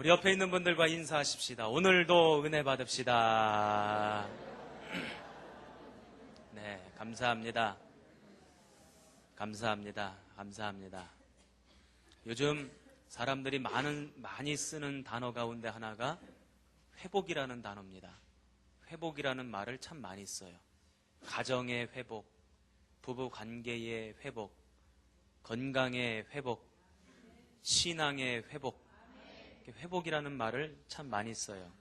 우리 옆에 있는 분들과 인사하십시다. 오늘도 은혜 받읍시다. 네, 감사합니다. 감사합니다. 감사합니다. 요즘 사람들이 많이 쓰는 단어 가운데 하나가 회복이라는 단어입니다. 회복이라는 말을 참 많이 써요. 가정의 회복, 부부 관계의 회복, 건강의 회복, 신앙의 회복, 회복이라는 말을 참 많이 써요.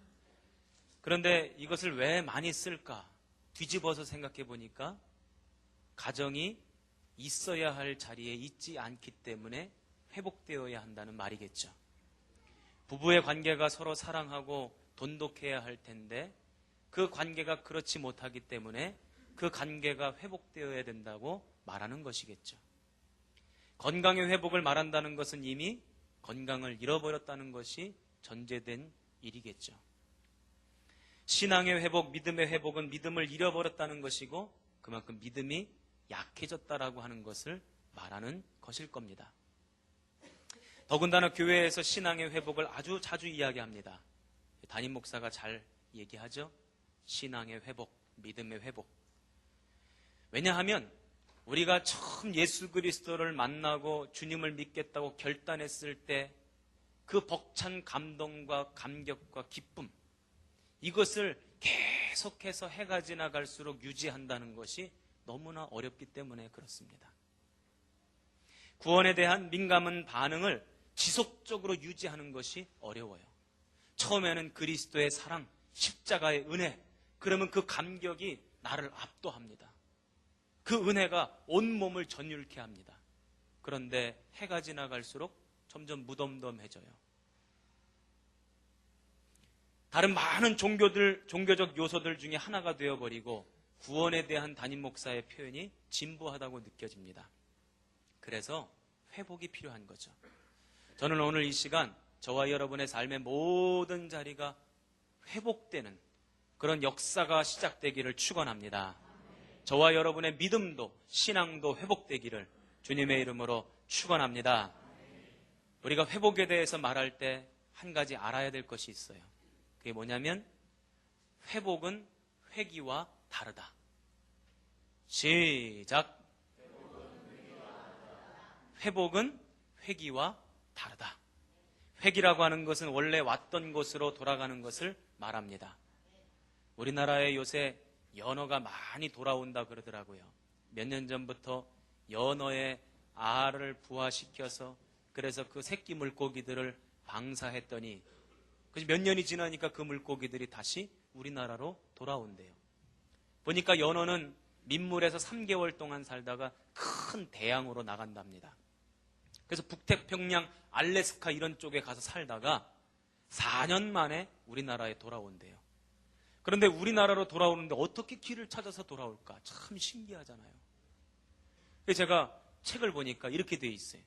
그런데 이것을 왜 많이 쓸까? 뒤집어서 생각해 보니까 가정이 있어야 할 자리에 있지 않기 때문에 회복되어야 한다는 말이겠죠. 부부의 관계가 서로 사랑하고 돈독해야 할 텐데 그 관계가 그렇지 못하기 때문에 그 관계가 회복되어야 된다고 말하는 것이겠죠. 건강의 회복을 말한다는 것은 이미 건강을 잃어버렸다는 것이 전제된 일이겠죠. 신앙의 회복, 믿음의 회복은 믿음을 잃어버렸다는 것이고 그만큼 믿음이 약해졌다라고 하는 것을 말하는 것일 겁니다. 더군다나 교회에서 신앙의 회복을 아주 자주 이야기합니다. 담임 목사가 잘 얘기하죠. 신앙의 회복, 믿음의 회복. 왜냐하면 우리가 처음 예수 그리스도를 만나고 주님을 믿겠다고 결단했을 때 그 벅찬 감동과 감격과 기쁨, 이것을 계속해서 해가 지나갈수록 유지한다는 것이 너무나 어렵기 때문에 그렇습니다. 구원에 대한 민감한 반응을 지속적으로 유지하는 것이 어려워요. 처음에는 그리스도의 사랑, 십자가의 은혜, 그러면 그 감격이 나를 압도합니다. 그 은혜가 온몸을 전율케 합니다. 그런데 해가 지나갈수록 점점 무덤덤해져요. 다른 많은 종교적 요소들 중에 하나가 되어버리고 구원에 대한 담임 목사의 표현이 진부하다고 느껴집니다. 그래서 회복이 필요한 거죠. 저는 오늘 이 시간 저와 여러분의 삶의 모든 자리가 회복되는 그런 역사가 시작되기를 축원합니다. 저와 여러분의 믿음도 신앙도 회복되기를 주님의 이름으로 축원합니다. 우리가 회복에 대해서 말할 때 한 가지 알아야 될 것이 있어요. 그게 뭐냐면 회복은 회기와 다르다. 시작. 회복은 회기와 다르다. 회기라고 하는 것은 원래 왔던 곳으로 돌아가는 것을 말합니다. 우리나라에 요새 연어가 많이 돌아온다 그러더라고요. 몇 년 전부터 연어의 알을 부화시켜서 그래서 그 새끼 물고기들을 방사했더니 몇 년이 지나니까 그 물고기들이 다시 우리나라로 돌아온대요. 보니까 연어는 민물에서 3개월 동안 살다가 큰 대양으로 나간답니다. 그래서 북태평양, 알래스카 이런 쪽에 가서 살다가 4년 만에 우리나라에 돌아온대요. 그런데 우리나라로 돌아오는데 어떻게 길을 찾아서 돌아올까? 참 신기하잖아요. 그래서 제가 책을 보니까 이렇게 돼 있어요.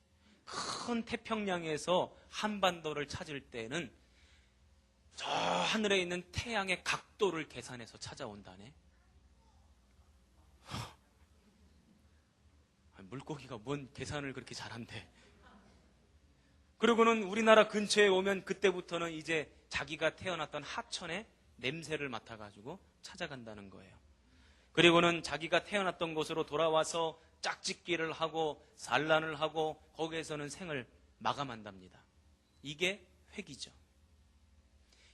큰 태평양에서 한반도를 찾을 때는 저 하늘에 있는 태양의 각도를 계산해서 찾아온다네. 물고기가 뭔 계산을 그렇게 잘한대. 그리고는 우리나라 근처에 오면 그때부터는 이제 자기가 태어났던 하천의 냄새를 맡아가지고 찾아간다는 거예요. 그리고는 자기가 태어났던 곳으로 돌아와서 짝짓기를 하고 산란을 하고 거기에서는 생을 마감한답니다. 이게 회기죠.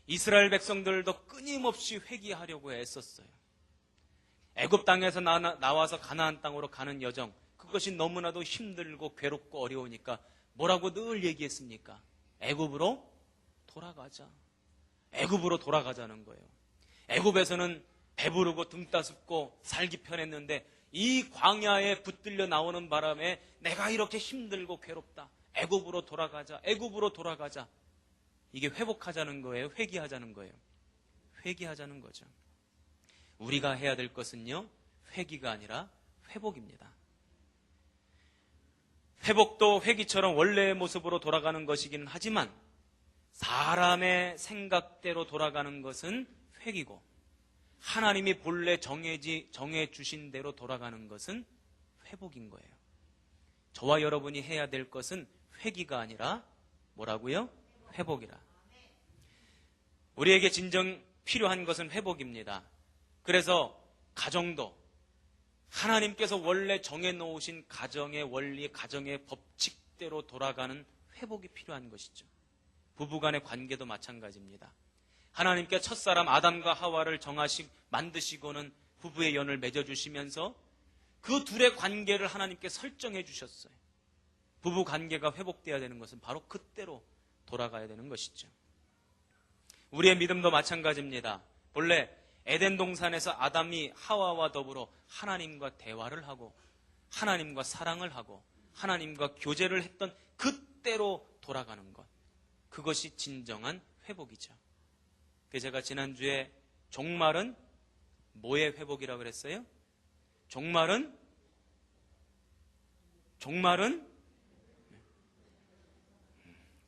이스라엘 백성들도 끊임없이 회기하려고 애썼어요. 애굽 땅에서 나와서 가나안 땅으로 가는 여정, 그것이 너무나도 힘들고 괴롭고 어려우니까 뭐라고 늘 얘기했습니까? 애굽으로 돌아가자. 애굽으로 돌아가자는 거예요. 애굽에서는 배부르고 등 따숩고 살기 편했는데 이 광야에 붙들려 나오는 바람에 내가 이렇게 힘들고 괴롭다. 애굽으로 돌아가자. 애굽으로 돌아가자. 이게 회복하자는 거예요. 회개하자는 거예요. 회개하자는 거죠. 우리가 해야 될 것은요, 회개가 아니라 회복입니다. 회복도 회기처럼 원래의 모습으로 돌아가는 것이긴 하지만 사람의 생각대로 돌아가는 것은 회기고 하나님이 본래 정해 주신 대로 돌아가는 것은 회복인 거예요. 저와 여러분이 해야 될 것은 회기가 아니라 뭐라고요? 회복이라. 우리에게 진정 필요한 것은 회복입니다. 그래서 가정도 하나님께서 원래 정해놓으신 가정의 원리, 가정의 법칙대로 돌아가는 회복이 필요한 것이죠. 부부간의 관계도 마찬가지입니다. 하나님께 첫사람 아담과 하와를 만드시고는 부부의 연을 맺어주시면서 그 둘의 관계를 하나님께 설정해 주셨어요. 부부 관계가 회복되어야 되는 것은 바로 그때로 돌아가야 되는 것이죠. 우리의 믿음도 마찬가지입니다. 본래 에덴 동산에서 아담이 하와와 더불어 하나님과 대화를 하고 하나님과 사랑을 하고 하나님과 교제를 했던 그때로 돌아가는 것, 그것이 진정한 회복이죠. 그래서 제가 지난주에 종말은 뭐의 회복이라고 그랬어요? 종말은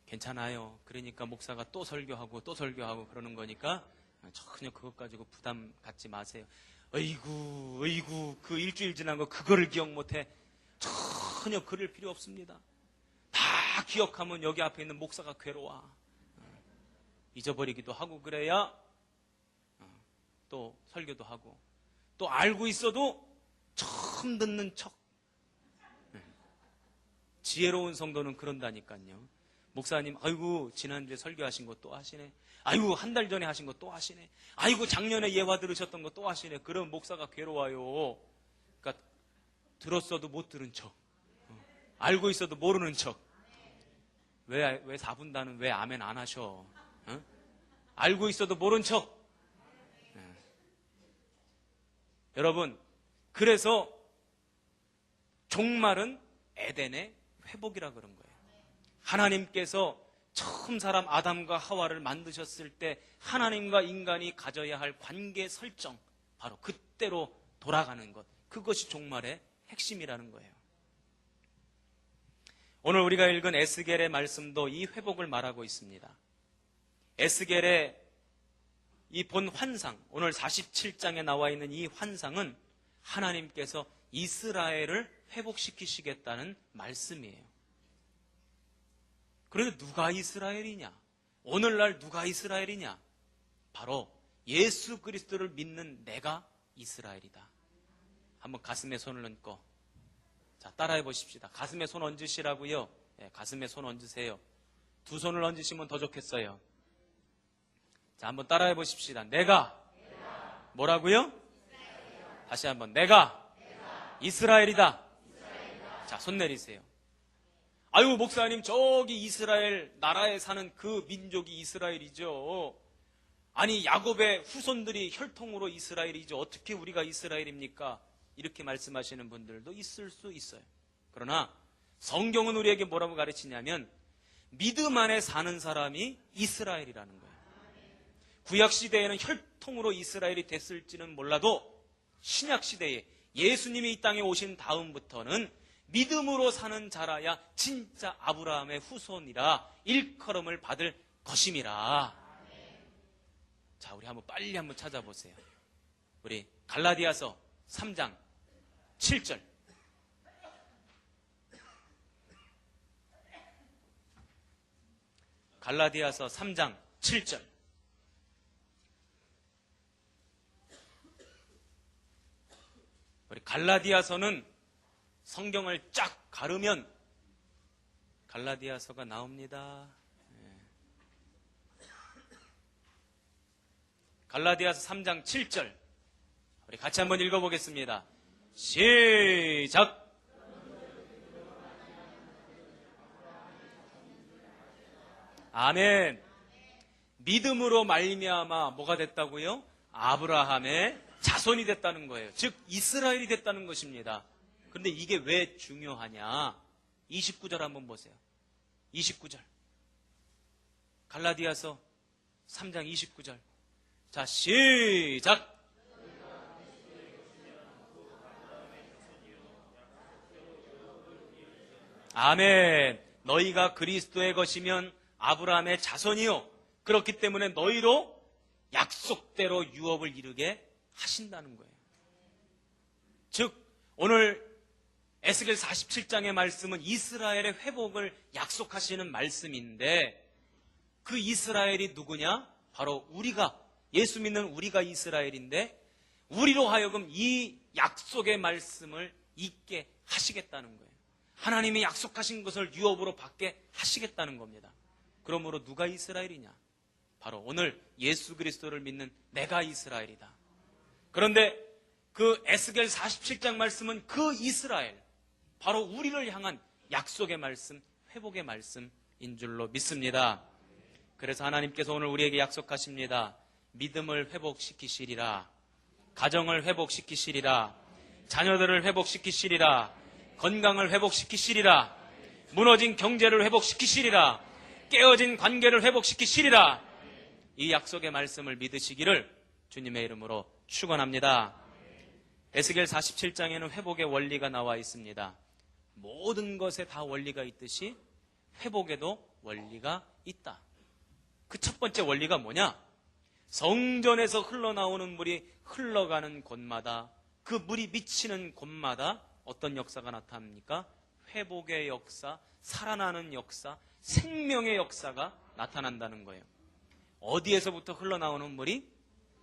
괜찮아요. 그러니까 목사가 또 설교하고 그러는 거니까 전혀 그것 가지고 부담 갖지 마세요. 어이구 그 일주일 지난 거 그거를 기억 못해. 전혀 그럴 필요 없습니다. 다 기억하면 여기 앞에 있는 목사가 괴로워. 잊어버리기도 하고 그래야 또 설교도 하고, 또 알고 있어도 처음 듣는 척. 지혜로운 성도는 그런다니까요. 목사님, 아이고 지난주에 설교하신 거 또 하시네. 아이고 한 달 전에 하신 거 또 하시네. 아이고 작년에 예화 들으셨던 거 또 하시네. 그럼 목사가 괴로워요. 그러니까 들었어도 못 들은 척, 알고 있어도 모르는 척. 왜 4분단은 왜 아멘 안 하셔? 알고 있어도 모른 척. 여러분, 그래서 종말은 에덴의 회복이라 그런 거예요. 하나님께서 처음 사람 아담과 하와를 만드셨을 때 하나님과 인간이 가져야 할 관계 설정, 바로 그때로 돌아가는 것, 그것이 종말의 핵심이라는 거예요. 오늘 우리가 읽은 에스겔의 말씀도 이 회복을 말하고 있습니다. 에스겔의 이 본 환상, 오늘 47장에 나와 있는 이 환상은 하나님께서 이스라엘을 회복시키시겠다는 말씀이에요. 그런데 누가 이스라엘이냐? 오늘날 누가 이스라엘이냐? 바로 예수 그리스도를 믿는 내가 이스라엘이다. 한번 가슴에 손을 얹고, 자, 따라해 보십시다. 가슴에 손 얹으시라고요. 네, 가슴에 손 얹으세요. 두 손을 얹으시면 더 좋겠어요. 자, 한번 따라해 보십시다. 내가 뭐라고요? 다시 한번, 내가 이스라엘이다. 자, 손 내리세요. 아유, 목사님, 저기 이스라엘 나라에 사는 그 민족이 이스라엘이죠. 아니, 야곱의 후손들이 혈통으로 이스라엘이죠. 어떻게 우리가 이스라엘입니까? 이렇게 말씀하시는 분들도 있을 수 있어요. 그러나 성경은 우리에게 뭐라고 가르치냐면 믿음 안에 사는 사람이 이스라엘이라는 거예요. 구약시대에는 혈통으로 이스라엘이 됐을지는 몰라도 신약시대에 예수님이 이 땅에 오신 다음부터는 믿음으로 사는 자라야 진짜 아브라함의 후손이라 일컬음을 받을 것임이라. 자, 우리 빨리 한번 찾아보세요. 우리 갈라디아서 3장 7절. 갈라디아서 3장 7절. 우리 갈라디아서는 성경을 쫙 가르면 갈라디아서가 나옵니다. 갈라디아서 3장 7절. 우리 같이 한번 읽어보겠습니다. 시작! 아멘. 믿음으로 말미암아 뭐가 됐다고요? 아브라함의 자손이 됐다는 거예요. 즉 이스라엘이 됐다는 것입니다. 그런데 이게 왜 중요하냐? 29절 한번 보세요. 29절. 갈라디아서 3장 29절. 자, 시작! 아멘. 너희가 그리스도의 것이면 아브라함의 자손이요. 그렇기 때문에 너희로 약속대로 유업을 이루게 하신다는 거예요. 즉 오늘 에스겔 47장의 말씀은 이스라엘의 회복을 약속하시는 말씀인데 그 이스라엘이 누구냐? 바로 우리가, 예수 믿는 우리가 이스라엘인데 우리로 하여금 이 약속의 말씀을 잊게 하시겠다는 거예요. 하나님이 약속하신 것을 유업으로 받게 하시겠다는 겁니다. 그러므로 누가 이스라엘이냐? 바로 오늘 예수 그리스도를 믿는 내가 이스라엘이다. 그런데 그 에스겔 47장 말씀은 그 이스라엘, 바로 우리를 향한 약속의 말씀, 회복의 말씀인 줄로 믿습니다. 그래서 하나님께서 오늘 우리에게 약속하십니다. 믿음을 회복시키시리라, 가정을 회복시키시리라, 자녀들을 회복시키시리라, 건강을 회복시키시리라, 무너진 경제를 회복시키시리라, 깨어진 관계를 회복시키시리라. 이 약속의 말씀을 믿으시기를 주님의 이름으로 축원합니다. 에스겔 47장에는 회복의 원리가 나와 있습니다. 모든 것에 다 원리가 있듯이 회복에도 원리가 있다. 그 첫 번째 원리가 뭐냐? 성전에서 흘러나오는 물이 흘러가는 곳마다, 그 물이 미치는 곳마다 어떤 역사가 나타납니까? 회복의 역사, 살아나는 역사, 생명의 역사가 나타난다는 거예요. 어디에서부터 흘러나오는 물이?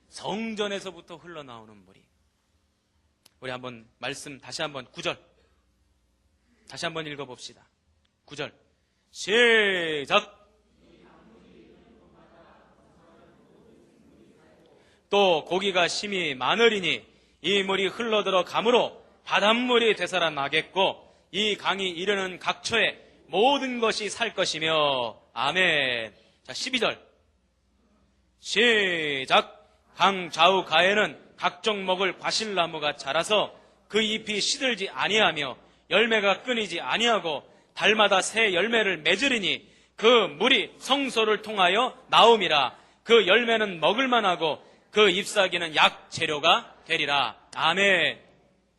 성전에서부터 흘러나오는 물이. 우리 한번 말씀 다시 한번 9절 다시 한번 읽어봅시다. 9절 시작. 또 고기가 심히 많으리니 이 물이 흘러들어 감으로 바닷물이 되살아나겠고 이 강이 이르는 각처에 모든 것이 살 것이며 아멘. 자 12절 시작. 강 좌우 가에는 각종 먹을 과실나무가 자라서 그 잎이 시들지 아니하며 열매가 끊이지 아니하고 달마다 새 열매를 맺으리니 그 물이 성소를 통하여 나옴이라. 그 열매는 먹을만하고 그 잎사귀는 약 재료가 되리라. 아멘.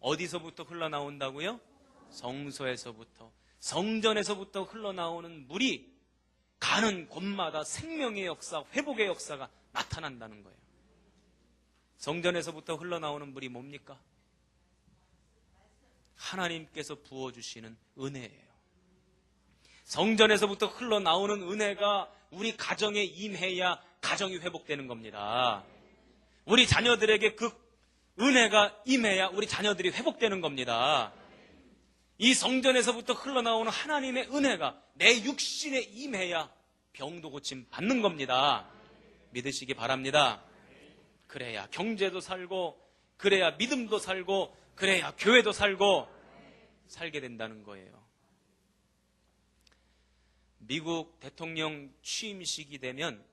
어디서부터 흘러나온다고요? 성소에서부터, 성전에서부터 흘러나오는 물이 가는 곳마다 생명의 역사, 회복의 역사가 나타난다는 거예요. 성전에서부터 흘러나오는 물이 뭡니까? 하나님께서 부어주시는 은혜예요. 성전에서부터 흘러나오는 은혜가 우리 가정에 임해야 가정이 회복되는 겁니다. 우리 자녀들에게 그 은혜가 임해야 우리 자녀들이 회복되는 겁니다. 이 성전에서부터 흘러나오는 하나님의 은혜가 내 육신에 임해야 병도 고침 받는 겁니다. 믿으시기 바랍니다. 그래야 경제도 살고, 그래야 믿음도 살고, 그래야 교회도 살고 살게 된다는 거예요. 미국 대통령 취임식이 되면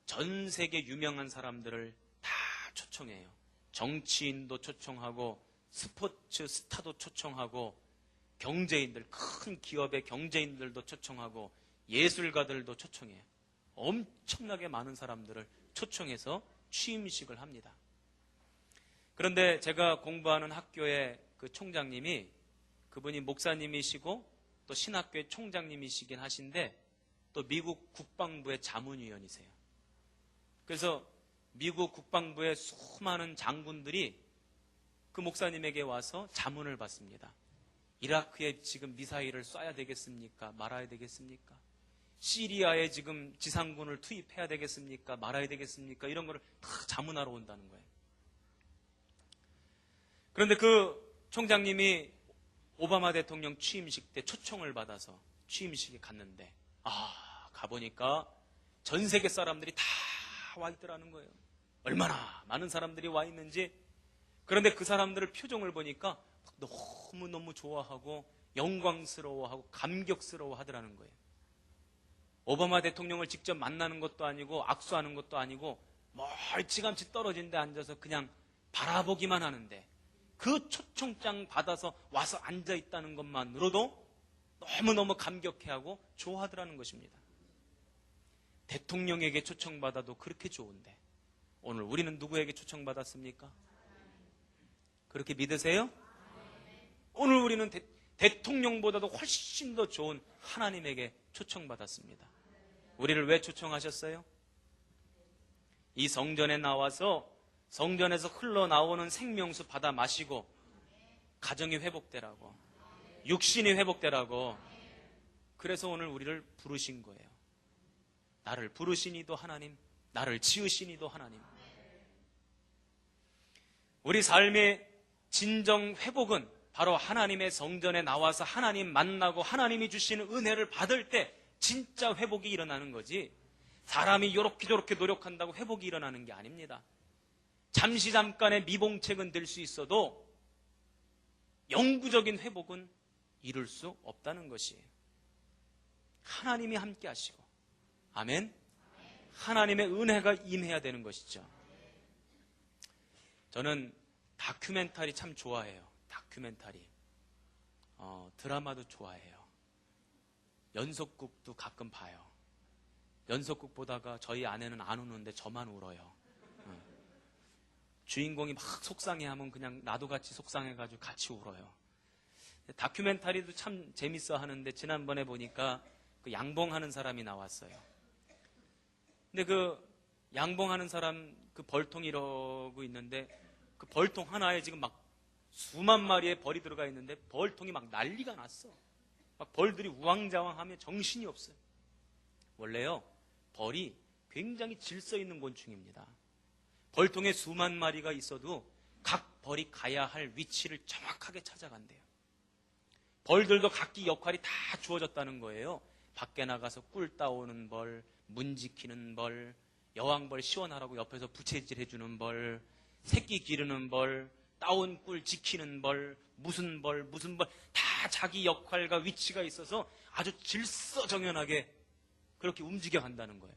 전 세계 유명한 사람들을 다 초청해요. 정치인도 초청하고 스포츠 스타도 초청하고 경제인들, 큰 기업의 경제인들도 초청하고 예술가들도 초청해요. 엄청나게 많은 사람들을 초청해서 취임식을 합니다. 그런데 제가 공부하는 학교의 그 총장님이, 그분이 목사님이시고 또 신학교의 총장님이시긴 하신데 또 미국 국방부의 자문위원이세요. 그래서 미국 국방부의 수많은 장군들이 그 목사님에게 와서 자문을 받습니다. 이라크에 지금 미사일을 쏴야 되겠습니까? 말아야 되겠습니까? 시리아에 지금 지상군을 투입해야 되겠습니까? 말아야 되겠습니까? 이런 거를 다 자문하러 온다는 거예요. 그런데 그 총장님이 오바마 대통령 취임식 때 초청을 받아서 취임식에 갔는데, 가보니까 전 세계 사람들이 다 와 있더라는 거예요. 얼마나 많은 사람들이 와 있는지. 그런데 그 사람들의 표정을 보니까 너무너무 좋아하고 영광스러워하고 감격스러워 하더라는 거예요. 오바마 대통령을 직접 만나는 것도 아니고 악수하는 것도 아니고 멀찌감치 떨어진 데 앉아서 그냥 바라보기만 하는데 그 초청장 받아서 와서 앉아 있다는 것만으로도 너무너무 감격해하고 좋아하더라는 것입니다. 대통령에게 초청받아도 그렇게 좋은데 오늘 우리는 누구에게 초청받았습니까? 그렇게 믿으세요? 오늘 우리는 대통령보다도 훨씬 더 좋은 하나님에게 초청받았습니다. 우리를 왜 초청하셨어요? 이 성전에 나와서 성전에서 흘러나오는 생명수 받아 마시고 가정이 회복되라고, 육신이 회복되라고. 그래서 오늘 우리를 부르신 거예요. 나를 부르시니도 하나님, 나를 지으신 이도 하나님. 우리 삶의 진정 회복은 바로 하나님의 성전에 나와서 하나님 만나고 하나님이 주시는 은혜를 받을 때 진짜 회복이 일어나는 거지, 사람이 요렇게 저렇게 노력한다고 회복이 일어나는 게 아닙니다. 잠시 잠깐의 미봉책은 될 수 있어도 영구적인 회복은 이룰 수 없다는 것이에요. 하나님이 함께 하시고, 아멘, 하나님의 은혜가 임해야 되는 것이죠. 저는 다큐멘터리 참 좋아해요. 다큐멘터리, 드라마도 좋아해요. 연속극도 가끔 봐요. 연속극 보다가 저희 아내는 안 우는데 저만 울어요. 주인공이 막 속상해하면 그냥 나도 같이 속상해가지고 같이 울어요. 다큐멘터리도 참 재밌어 하는데, 지난번에 보니까 그 양봉하는 사람이 나왔어요. 근데 그 양봉하는 사람 그 벌통이 이러고 있는데, 그 벌통 하나에 지금 막 수만 마리의 벌이 들어가 있는데 벌통이 막 난리가 났어. 막 벌들이 우왕좌왕하며 정신이 없어요. 원래요, 벌이 굉장히 질서 있는 곤충입니다. 벌통에 수만 마리가 있어도 각 벌이 가야 할 위치를 정확하게 찾아간대요. 벌들도 각기 역할이 다 주어졌다는 거예요. 밖에 나가서 꿀 따오는 벌, 문 지키는 벌, 여왕벌 시원하라고 옆에서 부채질 해주는 벌, 새끼 기르는 벌, 따온 꿀 지키는 벌, 무슨 벌, 다 자기 역할과 위치가 있어서 아주 질서정연하게 그렇게 움직여 간다는 거예요.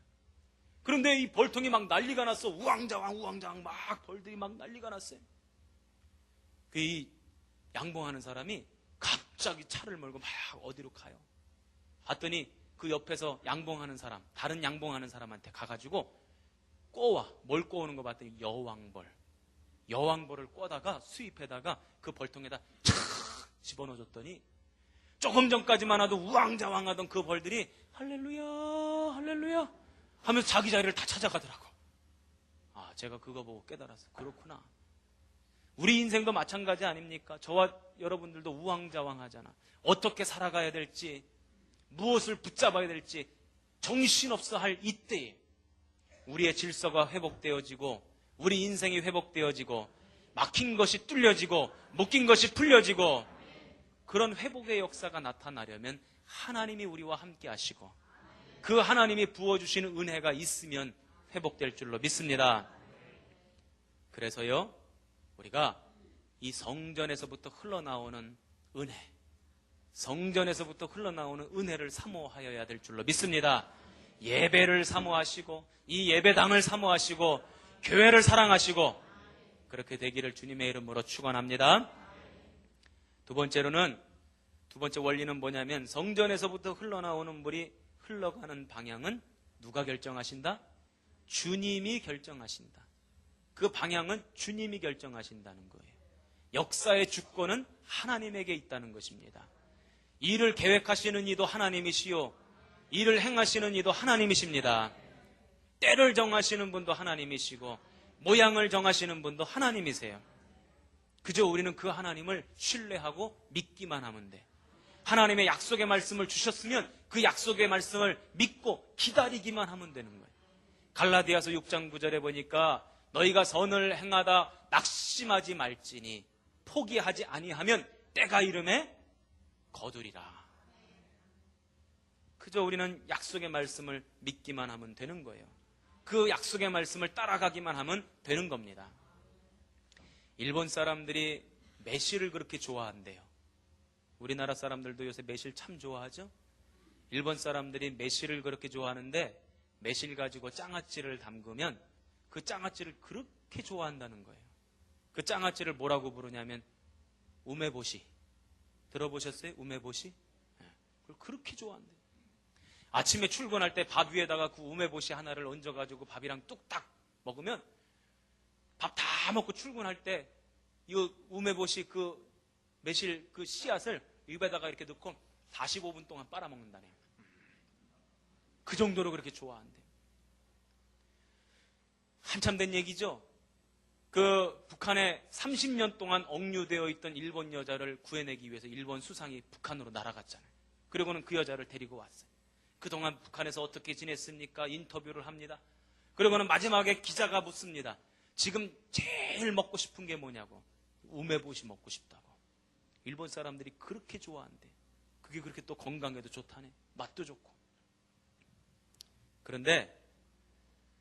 그런데 이 벌통이 막 난리가 났어. 우왕좌왕 막 벌들이 막 난리가 났어요. 이 양봉하는 사람이 갑자기 차를 몰고 막 어디로 가요. 봤더니 그 옆에서 양봉하는 사람, 다른 양봉하는 사람한테 가가지고 꼬와. 뭘 꼬우는 거 봤더니 여왕벌을 꼬다가 수입해다가 그 벌통에다 착 집어넣어줬더니 조금 전까지만 해도 우왕좌왕 하던 그 벌들이 할렐루야 할렐루야 하면서 자기 자리를 다 찾아가더라고. 아, 제가 그거 보고 깨달았어요. 그렇구나. 우리 인생도 마찬가지 아닙니까? 저와 여러분들도 우왕좌왕 하잖아. 어떻게 살아가야 될지, 무엇을 붙잡아야 될지 정신없어 할 이때에 우리의 질서가 회복되어지고, 우리 인생이 회복되어지고, 막힌 것이 뚫려지고, 묶인 것이 풀려지고, 그런 회복의 역사가 나타나려면 하나님이 우리와 함께 하시고, 그 하나님이 부어주시는 은혜가 있으면 회복될 줄로 믿습니다. 그래서요, 우리가 이 성전에서부터 흘러나오는 은혜, 성전에서부터 흘러나오는 은혜를 사모하여야 될 줄로 믿습니다. 예배를 사모하시고, 이 예배당을 사모하시고, 교회를 사랑하시고, 그렇게 되기를 주님의 이름으로 축원합니다. 두 번째 원리는 뭐냐면, 성전에서부터 흘러나오는 물이 흘러가는 방향은 누가 결정하신다? 주님이 결정하신다. 그 방향은 주님이 결정하신다는 거예요. 역사의 주권은 하나님에게 있다는 것입니다. 일을 계획하시는 이도 하나님이시요, 일을 행하시는 이도 하나님이십니다. 때를 정하시는 분도 하나님이시고, 모양을 정하시는 분도 하나님이세요. 그저 우리는 그 하나님을 신뢰하고 믿기만 하면 돼. 하나님의 약속의 말씀을 주셨으면 그 약속의 말씀을 믿고 기다리기만 하면 되는 거예요. 갈라디아서 6장 9절에 보니까 너희가 선을 행하다 낙심하지 말지니 포기하지 아니하면 때가 이름에 거두리라. 그저 우리는 약속의 말씀을 믿기만 하면 되는 거예요. 그 약속의 말씀을 따라가기만 하면 되는 겁니다. 일본 사람들이 매실을 그렇게 좋아한대요. 우리나라 사람들도 요새 매실 참 좋아하죠? 일본 사람들이 매실을 그렇게 좋아하는데, 매실 가지고 장아찌를 담그면 그 장아찌를 그렇게 좋아한다는 거예요. 그 장아찌를 뭐라고 부르냐면 우메보시. 들어보셨어요? 우메보시? 그걸 그렇게 좋아한대요. 아침에 출근할 때 밥 위에다가 그 우메보시 하나를 얹어가지고 밥이랑 뚝딱 먹으면, 밥 다 먹고 출근할 때 이 우메보시 그 매실 그 씨앗을 입에다가 이렇게 넣고 45분 동안 빨아먹는다네요. 그 정도로 그렇게 좋아한대. 한참 된 얘기죠. 그 북한에 30년 동안 억류되어 있던 일본 여자를 구해내기 위해서 일본 수상이 북한으로 날아갔잖아요. 그리고는 그 여자를 데리고 왔어요. 그동안 북한에서 어떻게 지냈습니까? 인터뷰를 합니다. 그리고는 마지막에 기자가 묻습니다. 지금 제일 먹고 싶은 게 뭐냐고. 우메보시 먹고 싶다고. 일본 사람들이 그렇게 좋아한대. 그게 그렇게 또 건강에도 좋다네. 맛도 좋고. 그런데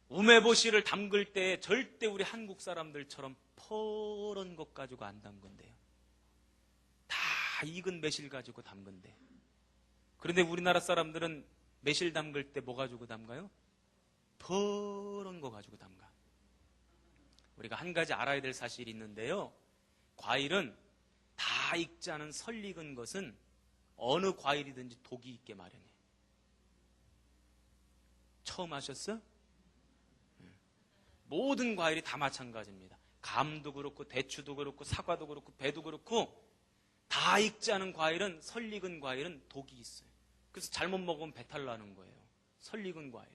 우메보시를 담글 때 절대 우리 한국 사람들처럼 퍼런 것 가지고 안 담근대요. 다 익은 매실 가지고 담근대. 그런데 우리나라 사람들은 매실 담글 때 뭐 가지고 담가요? 퍼런 거 가지고 담가. 우리가 한 가지 알아야 될 사실이 있는데요. 과일은 다 익지 않은 설 익은 것은 어느 과일이든지 독이 있게 마련해. 처음 하셨어? 모든 과일이 다 마찬가지입니다. 감도 그렇고 대추도 그렇고 사과도 그렇고 배도 그렇고 다 익지 않은 과일은, 설 익은 과일은 독이 있어요. 그래서 잘못 먹으면 배탈 나는 거예요. 설 익은 과일.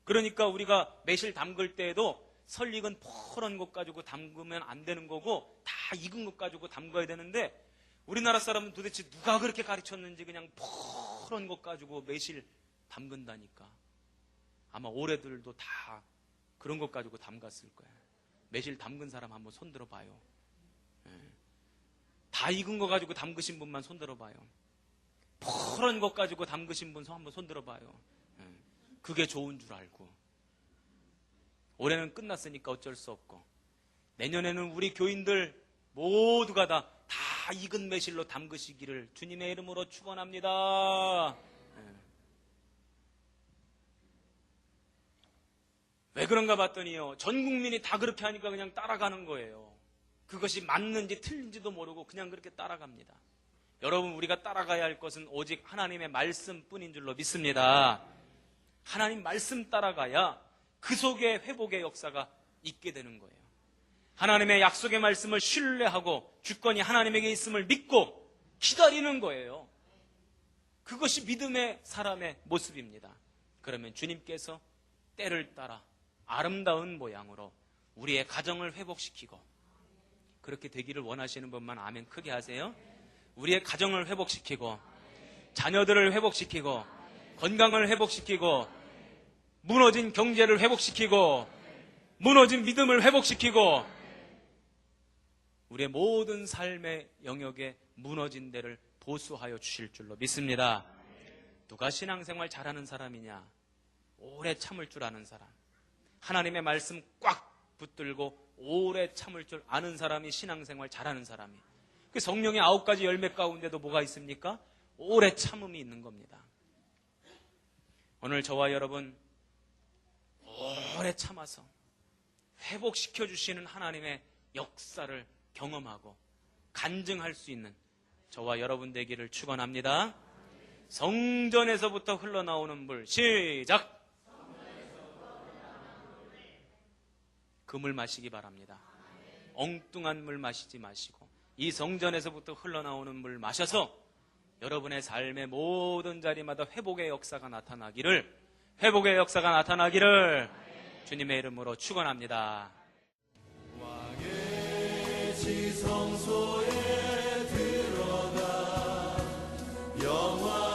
그러니까 우리가 매실 담글 때에도 설 익은 퍼런 것 가지고 담그면 안 되는 거고 다 익은 것 가지고 담가야 되는데 우리나라 사람은 도대체 누가 그렇게 가르쳤는지 그냥 퍼런 것 가지고 매실 담근다니까. 아마 올해들도 다 그런 것 가지고 담갔을 거야. 매실 담근 사람 한번 손들어 봐요. 다 익은 거 가지고 담그신 분만 손들어 봐요. 퍼런 것 가지고 담그신 분 한번 손들어 봐요. 그게 좋은 줄 알고. 올해는 끝났으니까 어쩔 수 없고 내년에는 우리 교인들 모두가 다 익은 매실로 담그시기를 주님의 이름으로 축원합니다. 왜 그런가 봤더니요, 전 국민이 다 그렇게 하니까 그냥 따라가는 거예요. 그것이 맞는지 틀린지도 모르고 그냥 그렇게 따라갑니다. 여러분, 우리가 따라가야 할 것은 오직 하나님의 말씀뿐인 줄로 믿습니다. 하나님 말씀 따라가야 그 속에 회복의 역사가 있게 되는 거예요. 하나님의 약속의 말씀을 신뢰하고 주권이 하나님에게 있음을 믿고 기다리는 거예요. 그것이 믿음의 사람의 모습입니다. 그러면 주님께서 때를 따라 아름다운 모양으로 우리의 가정을 회복시키고, 그렇게 되기를 원하시는 분만 아멘 크게 하세요. 우리의 가정을 회복시키고, 자녀들을 회복시키고, 건강을 회복시키고, 무너진 경제를 회복시키고, 무너진 믿음을 회복시키고, 우리의 모든 삶의 영역에 무너진 데를 보수하여 주실 줄로 믿습니다. 누가 신앙생활 잘하는 사람이냐? 오래 참을 줄 아는 사람. 하나님의 말씀 꽉 붙들고 오래 참을 줄 아는 사람이 신앙생활 잘하는 사람이. 그 성령의 9가지 열매 가운데도 뭐가 있습니까? 오래 참음이 있는 겁니다. 오늘 저와 여러분 오래 참아서 회복시켜 주시는 하나님의 역사를 경험하고 간증할 수 있는 저와 여러분 되기를 축원합니다. 성전에서부터 흘러나오는 물, 시작! 그 물 마시기 바랍니다. 엉뚱한 물 마시지 마시고 이 성전에서부터 흘러나오는 물 마셔서 여러분의 삶의 모든 자리마다 회복의 역사가 나타나기를, 회복의 역사가 나타나기를 주님의 이름으로 축원합니다. 왕의 지성소에 들어가 영화